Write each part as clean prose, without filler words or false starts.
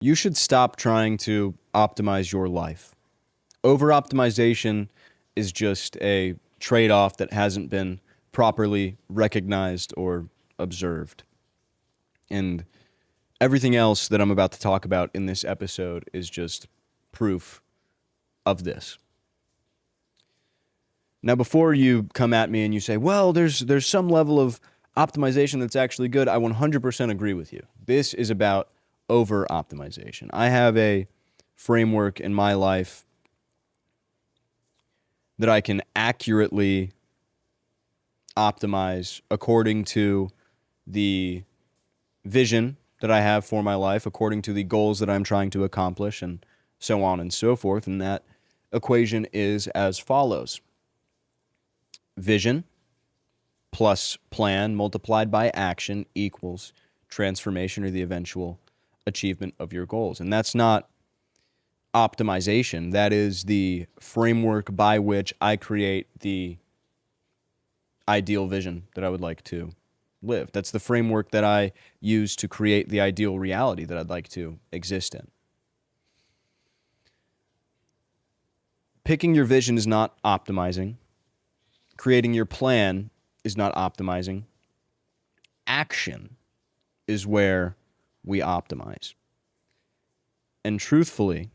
You should stop trying to optimize your life. Over-optimization is just a trade-off that hasn't been properly recognized or observed. And everything else that I'm about to talk about in this episode is just proof of this. Now, before you come at me and you say, well, there's some level of optimization that's actually good, I 100% agree with you. This is about over-optimization. I have a framework in my life that I can accurately optimize according to the vision that I have for my life, according to the goals that I'm trying to accomplish, and so on and so forth. And that equation is as follows. Vision plus plan multiplied by action equals transformation or the eventual achievement of your goals. And that's not optimization. That is the framework by which I create the ideal vision that I would like to live. That's the framework that I use to create the ideal reality that I'd like to exist in. Picking your vision is not optimizing. Creating your plan is not optimizing. Action is where we optimize. And truthfully,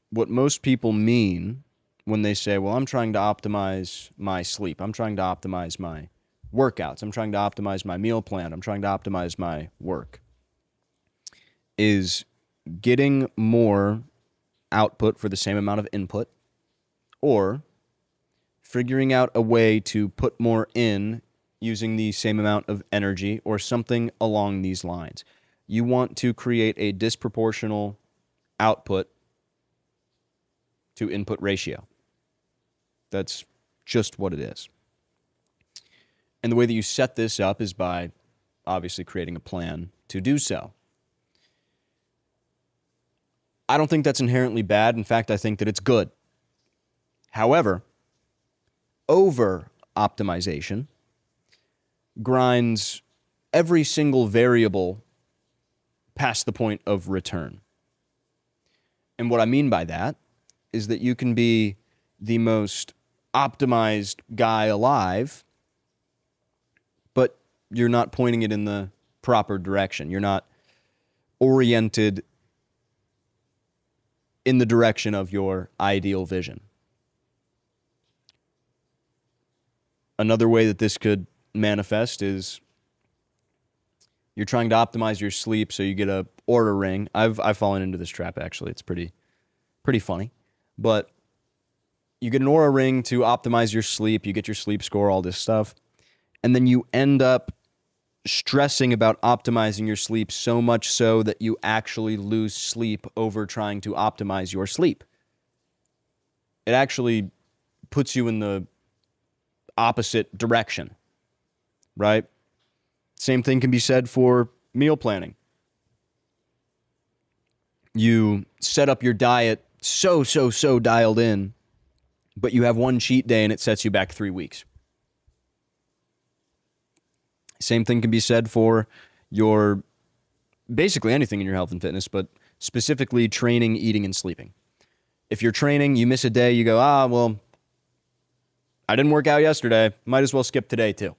what most people mean when they say, well, I'm trying to optimize my sleep, I'm trying to optimize my workouts, I'm trying to optimize my meal plan, I'm trying to optimize my work, is getting more output for the same amount of input, or figuring out a way to put more in using the same amount of energy, or something along these lines. You want to create a disproportional output to input ratio. That's just what it is. And the way that you set this up is by obviously creating a plan to do so. I don't think that's inherently bad. In fact, I think that it's good. However, over-optimization grinds every single variable past the point of return. And what I mean by that is that you can be the most optimized guy alive, but you're not pointing it in the proper direction. You're not oriented in the direction of your ideal vision. Another way that this could manifest is you're trying to optimize your sleep, so you get a Oura ring. I've fallen into this trap, actually. It's pretty funny. But you get an Oura ring to optimize your sleep, you get your sleep score, all this stuff, and then you end up stressing about optimizing your sleep so much so that you actually lose sleep over trying to optimize your sleep. It actually puts you in the opposite direction, right? Same thing can be said for meal planning. You set up your diet so dialed in, but you have one cheat day and it sets you back 3 weeks. Same thing can be said for your basically anything in your health and fitness, but specifically training, eating, and sleeping. If you're training, you miss a day, you go, well, I didn't work out yesterday, might as well skip today too.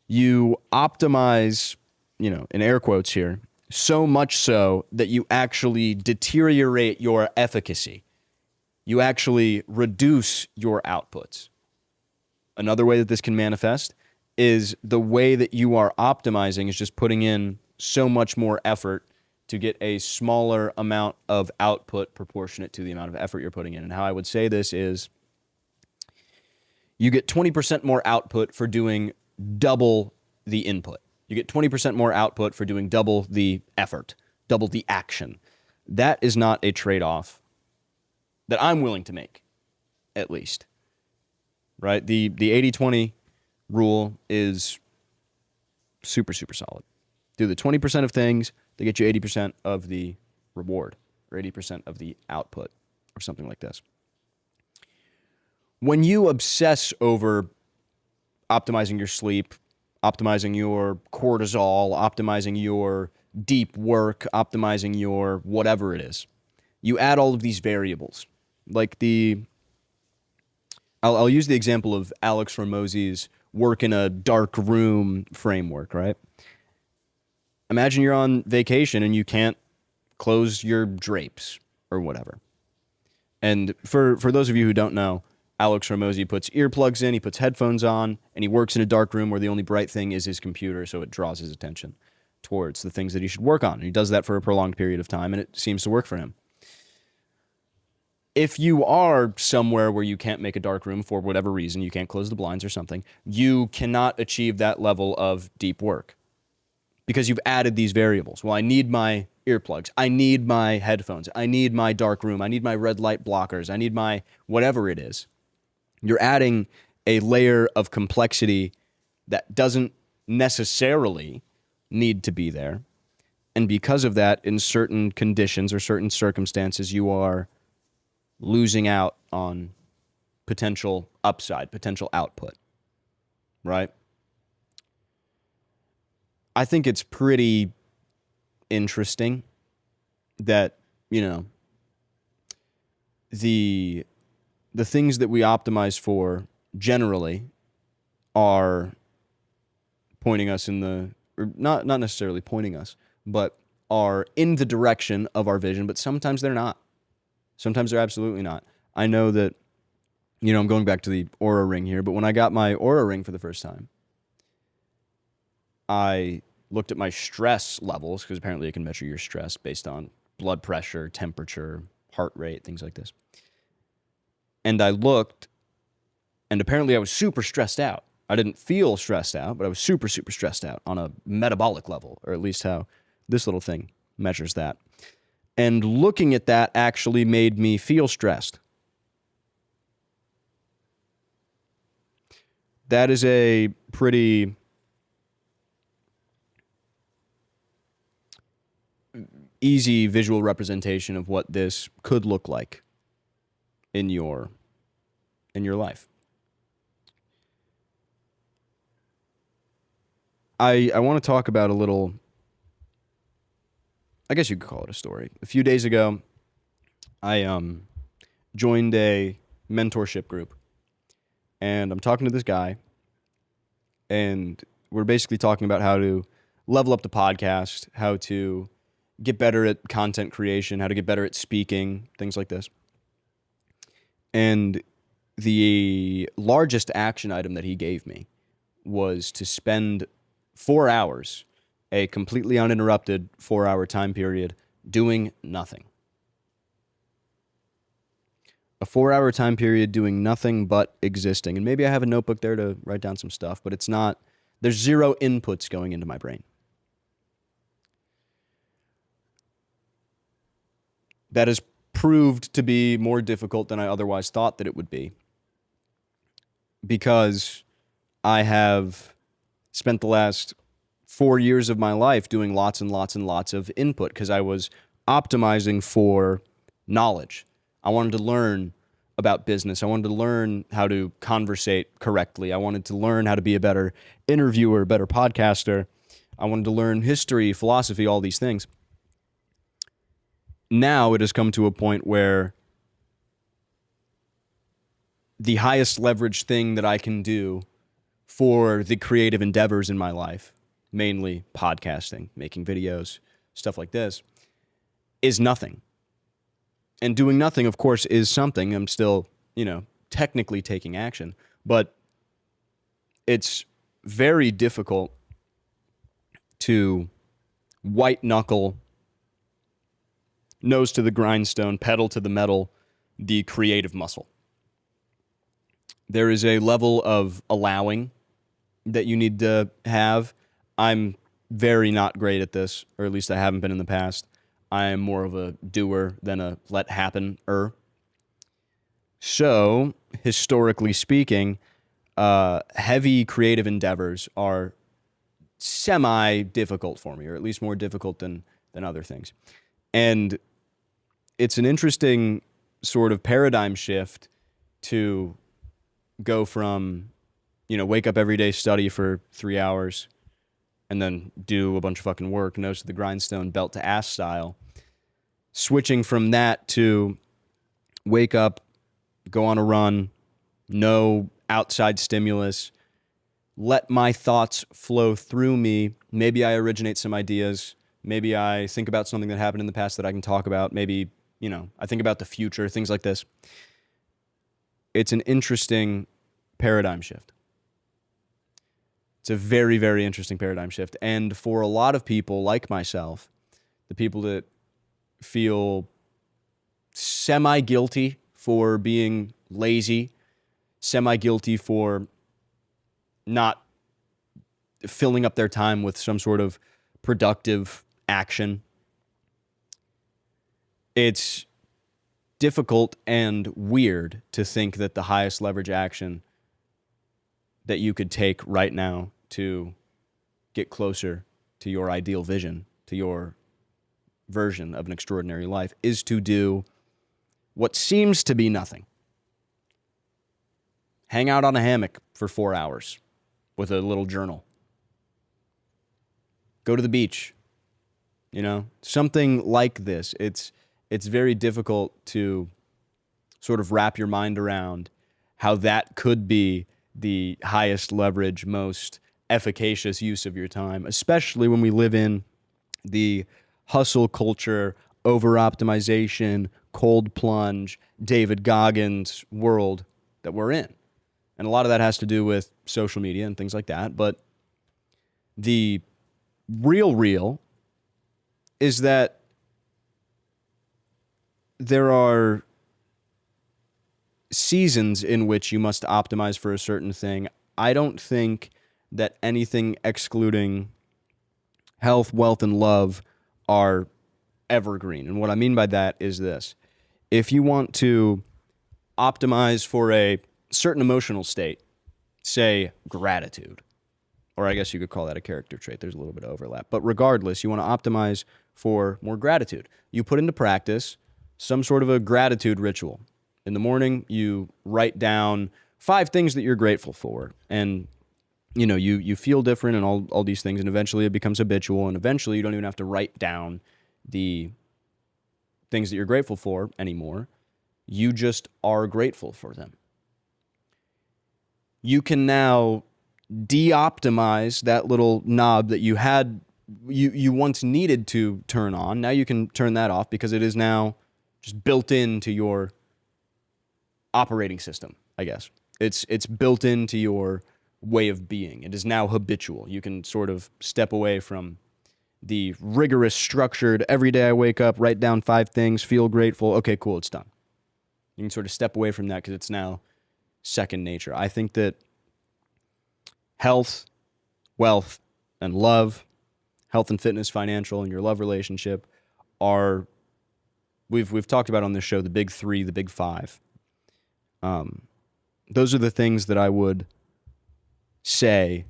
You optimize, in air quotes here, so much so that you actually deteriorate your efficacy. You actually reduce your outputs. Another way that this can manifest is the way that you are optimizing is just putting in so much more effort to get a smaller amount of output proportionate to the amount of effort you're putting in. And how I would say this is you get 20% more output for doing double the input. You get 20% more output for doing double the effort, double the action. That is not a trade-off that I'm willing to make, at least. Right? The 80-20 rule is super solid. Do the 20% of things that get you 80% of the reward, or 80% of the output, or something like this. When you obsess over optimizing your sleep, optimizing your cortisol, optimizing your deep work, optimizing your whatever it is. You add all of these variables. Like I'll use the example of Alex Ramos's work in a dark room framework, right? Imagine you're on vacation and you can't close your drapes or whatever. And for those of you who don't know, Alex Ramosi puts earplugs in, he puts headphones on, and he works in a dark room where the only bright thing is his computer, so it draws his attention towards the things that he should work on. And he does that for a prolonged period of time, and it seems to work for him. If you are somewhere where you can't make a dark room for whatever reason, you can't close the blinds or something, you cannot achieve that level of deep work because you've added these variables. Well, I need my earplugs. I need my headphones. I need my dark room. I need my red light blockers. I need my whatever it is. You're adding a layer of complexity that doesn't necessarily need to be there. And because of that, in certain conditions or certain circumstances, you are losing out on potential upside, potential output, right? I think it's pretty interesting that, the things that we optimize for generally are pointing us or not necessarily pointing us, but are in the direction of our vision, but sometimes they're not. Sometimes they're absolutely not. I know that, I'm going back to the Oura Ring here, but when I got my Oura Ring for the first time, I looked at my stress levels, because apparently it can measure your stress based on blood pressure, temperature, heart rate, things like this. And I looked, and apparently I was super stressed out. I didn't feel stressed out, but I was super, super stressed out on a metabolic level, or at least how this little thing measures that. And looking at that actually made me feel stressed. That is a pretty easy visual representation of what this could look like in your life. I want to talk about a little, I guess you could call it a story. A few days ago, I joined a mentorship group, and I'm talking to this guy, and we're basically talking about how to level up the podcast, how to get better at content creation, how to get better at speaking, things like this. And the largest action item that he gave me was to spend 4 hours, a completely uninterrupted 4-hour time period, doing nothing. A 4-hour time period doing nothing but existing. And maybe I have a notebook there to write down some stuff, but there's zero inputs going into my brain. That has proved to be more difficult than I otherwise thought that it would be, because I have spent the last 4 years of my life doing lots and lots and lots of input because I was optimizing for knowledge. I wanted to learn about business. I wanted to learn how to conversate correctly. I wanted to learn how to be a better interviewer, a better podcaster. I wanted to learn history, philosophy, all these things. Now it has come to a point where the highest leverage thing that I can do for the creative endeavors in my life, mainly podcasting, making videos, stuff like this, is nothing. And doing nothing, of course, is something. I'm still, technically taking action, but it's very difficult to white knuckle, nose to the grindstone, pedal to the metal, the creative muscle. There is a level of allowing that you need to have. I'm very not great at this, or at least I haven't been in the past. I am more of a doer than a let happen-er. So, historically speaking, heavy creative endeavors are semi-difficult for me, or at least more difficult than other things. And it's an interesting sort of paradigm shift to go from, wake up every day, study for 3 hours, and then do a bunch of fucking work, nose to the grindstone, belt to ass style. Switching from that to wake up, go on a run, no outside stimulus, let my thoughts flow through me. Maybe I originate some ideas. Maybe I think about something that happened in the past that I can talk about. Maybe, I think about the future, things like this. It's an interesting paradigm shift. It's a very, very interesting paradigm shift. And for a lot of people like myself, the people that feel semi-guilty for being lazy, semi-guilty for not filling up their time with some sort of productive action, it's difficult and weird to think that the highest leverage action that you could take right now to get closer to your ideal vision, to your version of an extraordinary life, is to do what seems to be nothing. Hang out on a hammock for 4 hours with a little journal. Go to the beach. Something like this. It's very difficult to sort of wrap your mind around how that could be the highest leverage, most efficacious use of your time, especially when we live in the hustle culture, overoptimization, cold plunge, David Goggins world that we're in. And a lot of that has to do with social media and things like that. But the real is that there are seasons in which you must optimize for a certain thing. I don't think that anything excluding health, wealth, and love are evergreen. And what I mean by that is this. If you want to optimize for a certain emotional state, say gratitude, or I guess you could call that a character trait. There's a little bit of overlap. But regardless, you want to optimize for more gratitude. You put into practice some sort of a gratitude ritual. In the morning, you write down 5 things that you're grateful for. And, you feel different and all these things. And eventually it becomes habitual. And eventually you don't even have to write down the things that you're grateful for anymore. You just are grateful for them. You can now de-optimize that little knob that you had, you once needed to turn on. Now you can turn that off because it is now just built into your operating system, I guess. It's built into your way of being. It is now habitual. You can sort of step away from the rigorous, structured, every day I wake up, write down 5 things, feel grateful. Okay, cool, it's done. You can sort of step away from that because it's now second nature. I think that health, wealth, and love, health and fitness, financial, and your love relationship are, we've talked about on this show, the big 3, the big 5. Those are the things that I would say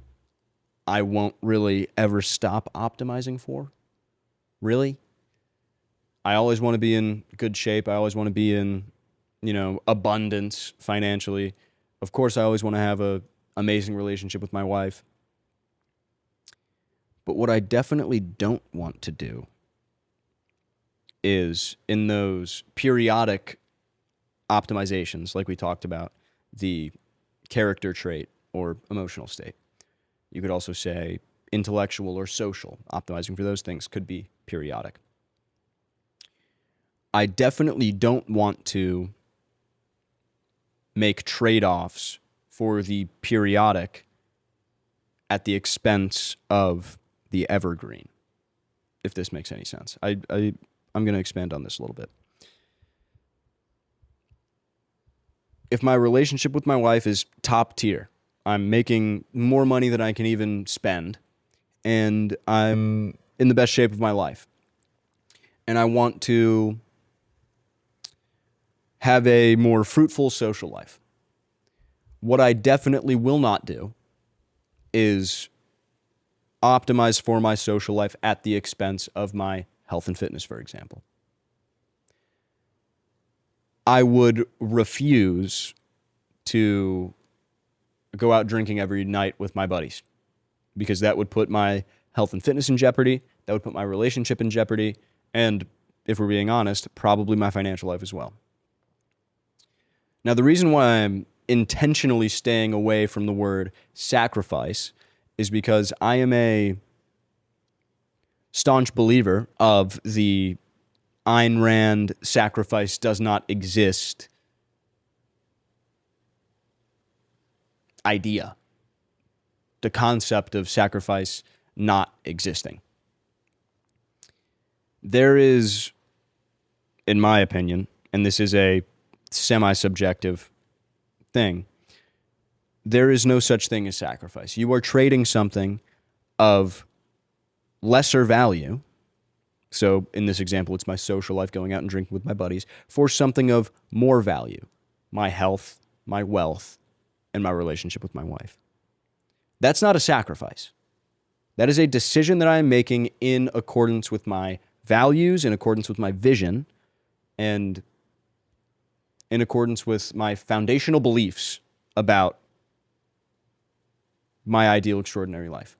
I won't really ever stop optimizing for. Really? I always want to be in good shape. I always want to be in, abundance financially. Of course, I always want to have a amazing relationship with my wife. But what I definitely don't want to do is in those periodic optimizations, like we talked about, the character trait or emotional state. You could also say intellectual or social. Optimizing for those things could be periodic. I definitely don't want to make trade-offs for the periodic at the expense of the evergreen, if this makes any sense. I'm going to expand on this a little bit. If my relationship with my wife is top tier, I'm making more money than I can even spend, and I'm in the best shape of my life, and I want to have a more fruitful social life. What I definitely will not do is optimize for my social life at the expense of my health and fitness, for example. I would refuse to go out drinking every night with my buddies because that would put my health and fitness in jeopardy. That would put my relationship in jeopardy. And if we're being honest, probably my financial life as well. Now, the reason why I'm intentionally staying away from the word sacrifice is because I am a staunch believer of the Ayn Rand sacrifice does not exist idea. The concept of sacrifice not existing. There is, in my opinion, and this is a semi-subjective thing, there is no such thing as sacrifice. You are trading something of lesser value. So in this example, it's my social life, going out and drinking with my buddies, for something of more value, my health, my wealth, and my relationship with my wife. That's not a sacrifice. That is a decision that I am making in accordance with my values, in accordance with my vision, and in accordance with my foundational beliefs about my ideal extraordinary life.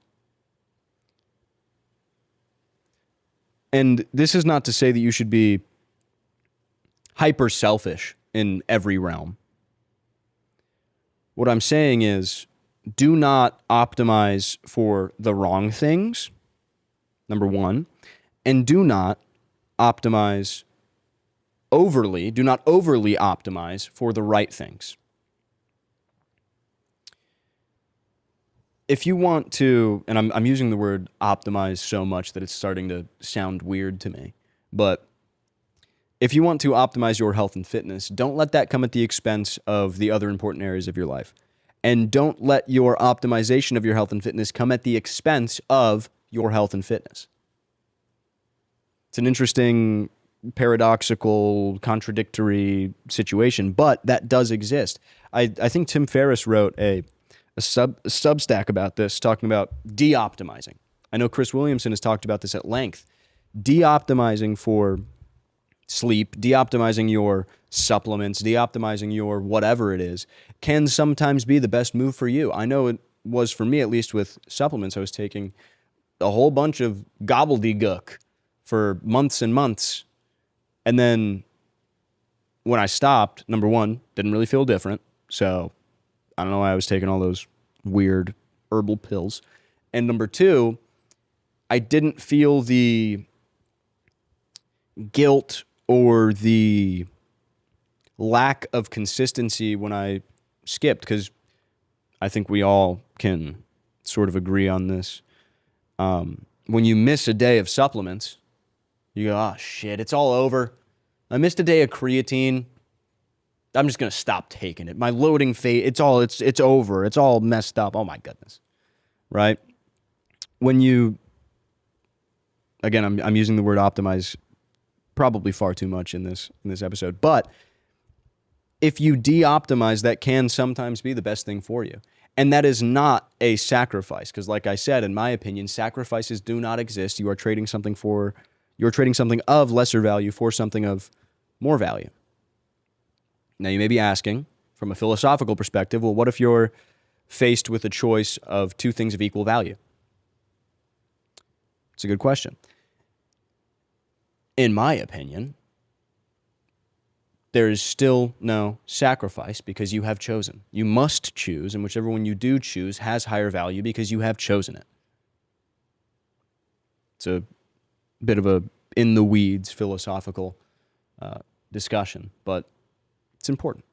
And this is not to say that you should be hyper selfish in every realm. What I'm saying is, do not optimize for the wrong things, number one, and do not optimize overly, do not overly optimize for the right things. If you want to, and I'm using the word optimize so much that it's starting to sound weird to me, but if you want to optimize your health and fitness, don't let that come at the expense of the other important areas of your life. And don't let your optimization of your health and fitness come at the expense of your health and fitness. It's an interesting, paradoxical, contradictory situation, but that does exist. I think Tim Ferriss wrote a Substack about this, talking about de-optimizing. I know Chris Williamson has talked about this at length. De-optimizing for sleep, de-optimizing your supplements, de-optimizing your whatever it is, can sometimes be the best move for you. I know it was for me, at least with supplements. I was taking a whole bunch of gobbledygook for months and months. And then when I stopped, number one, didn't really feel different. So I don't know why I was taking all those weird herbal pills. And number two, I didn't feel the guilt or the lack of consistency when I skipped, because I think we all can sort of agree on this. When you miss a day of supplements, you go, oh shit, it's all over. I missed a day of creatine. I'm just going to stop taking it. My loading phase, it's over. It's all messed up. Oh my goodness. Right? When you, again, I'm using the word optimize probably far too much in this episode, but if you de-optimize, that can sometimes be the best thing for you. And that is not a sacrifice, because like I said, in my opinion, sacrifices do not exist. You're trading something of lesser value for something of more value. Now, you may be asking, from a philosophical perspective, well, what if you're faced with a choice of two things of equal value? It's a good question. In my opinion, there is still no sacrifice because you have chosen. You must choose, and whichever one you do choose has higher value because you have chosen it. It's a bit of a in-the-weeds philosophical discussion, but it's important.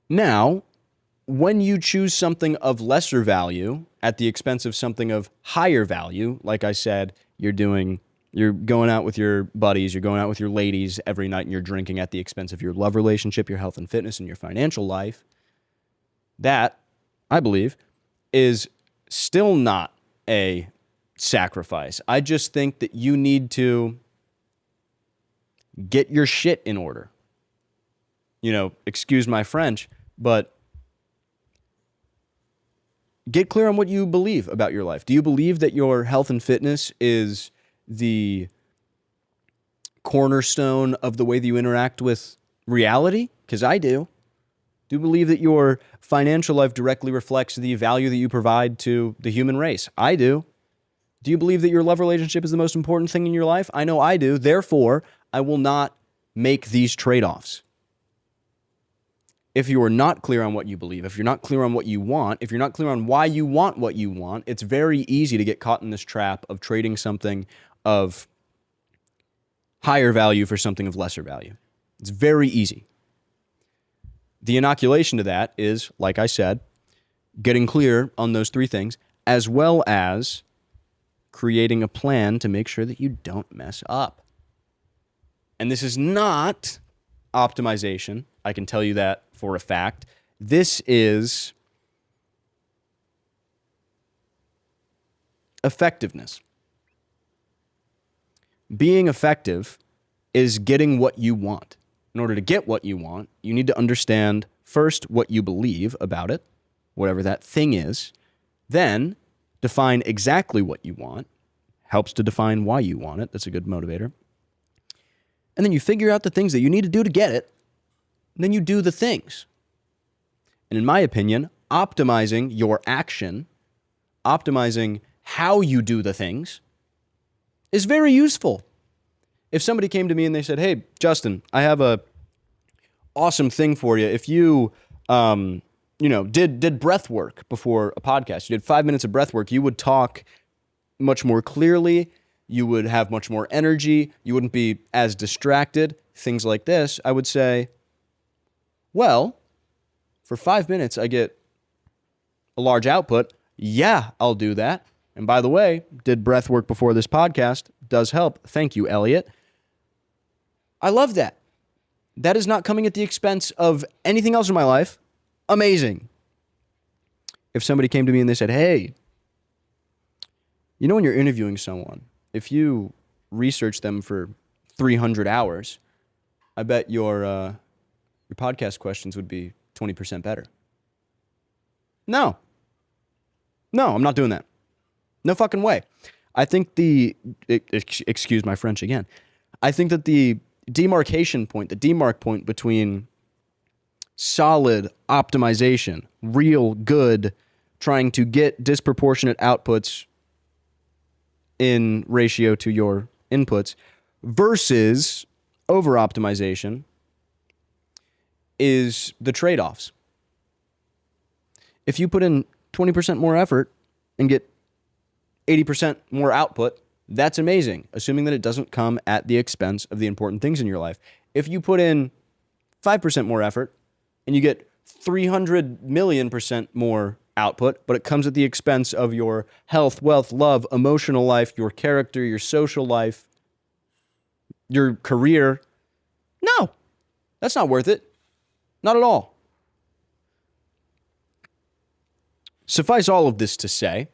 Now, when you choose something of lesser value at the expense of something of higher value, like I said, you're going out with your buddies, you're going out with your ladies every night, and you're drinking at the expense of your love relationship, your health and fitness, and your financial life, that, I believe, is still not a sacrifice. I just think that you need to get your shit in order. Excuse my French, but get clear on what you believe about your life. Do you believe that your health and fitness is the cornerstone of the way that you interact with reality? Because I do. Do you believe that your financial life directly reflects the value that you provide to the human race? I do. Do you believe that your love relationship is the most important thing in your life? I know I do. Therefore, I will not make these trade-offs. If you are not clear on what you believe, if you're not clear on what you want, if you're not clear on why you want what you want, it's very easy to get caught in this trap of trading something of higher value for something of lesser value. It's very easy. The inoculation to that is, like I said, getting clear on those three things, as well as creating a plan to make sure that you don't mess up. And this is not optimization. I can tell you that for a fact. This is effectiveness. Being effective is getting what you want. In order to get what you want, you need to understand first what you believe about it, whatever that thing is, then define exactly what you want. Helps to define why you want it. That's a good motivator. And then you figure out the things that you need to do to get it, and then you do the things. And in my opinion, optimizing your action, optimizing how you do the things, is very useful. If somebody came to me and they said, "Hey, Justin, I have a awesome thing for you. If you, did breath work before a podcast, you did 5 minutes of breath work, you would talk much more clearly. You would have much more energy. You wouldn't be as distracted." Things like this. I would say, well, for 5 minutes, I get a large output. Yeah, I'll do that. And by the way, did breath work before this podcast. Does help. Thank you, Elliot. I love that. That is not coming at the expense of anything else in my life. Amazing. If somebody came to me and they said, "Hey, you know when you're interviewing someone, if you research them for 300 hours, I bet your podcast questions would be 20% better." No, I'm not doing that. No fucking way. I think excuse my French again. I think that the demarcation point, the demarc point between solid optimization, real good, trying to get disproportionate outputs in ratio to your inputs versus over-optimization is the trade-offs. If you put in 20% more effort and get 80% more output, that's amazing, assuming that it doesn't come at the expense of the important things in your life. If you put in 5% more effort and you get 300 million% more output, but it comes at the expense of your health, wealth, love, emotional life, your character, your social life, your career, no, that's not worth it. Not at all. Suffice all of this to say,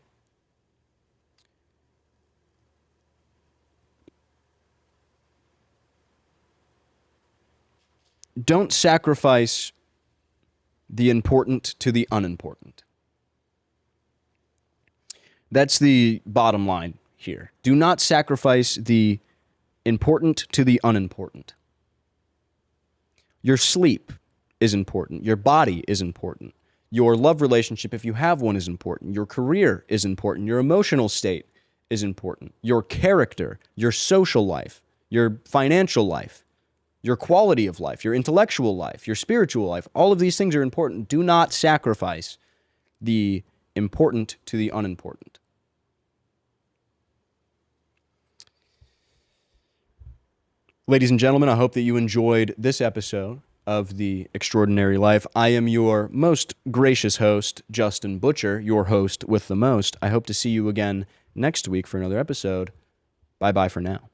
don't sacrifice the important to the unimportant. That's the bottom line here. Do not sacrifice the important to the unimportant. Your sleep is important. Your body is important. Your love relationship, if you have one, is important. Your career is important. Your emotional state is important. Your character, your social life, your financial life, your quality of life, your intellectual life, your spiritual life, all of these things are important. Do not sacrifice the important to the unimportant. Ladies and gentlemen, I hope that you enjoyed this episode of The Extraordinary Life. I am your most gracious host, Justin Butcher, your host with the most. I hope to see you again next week for another episode. Bye-bye for now.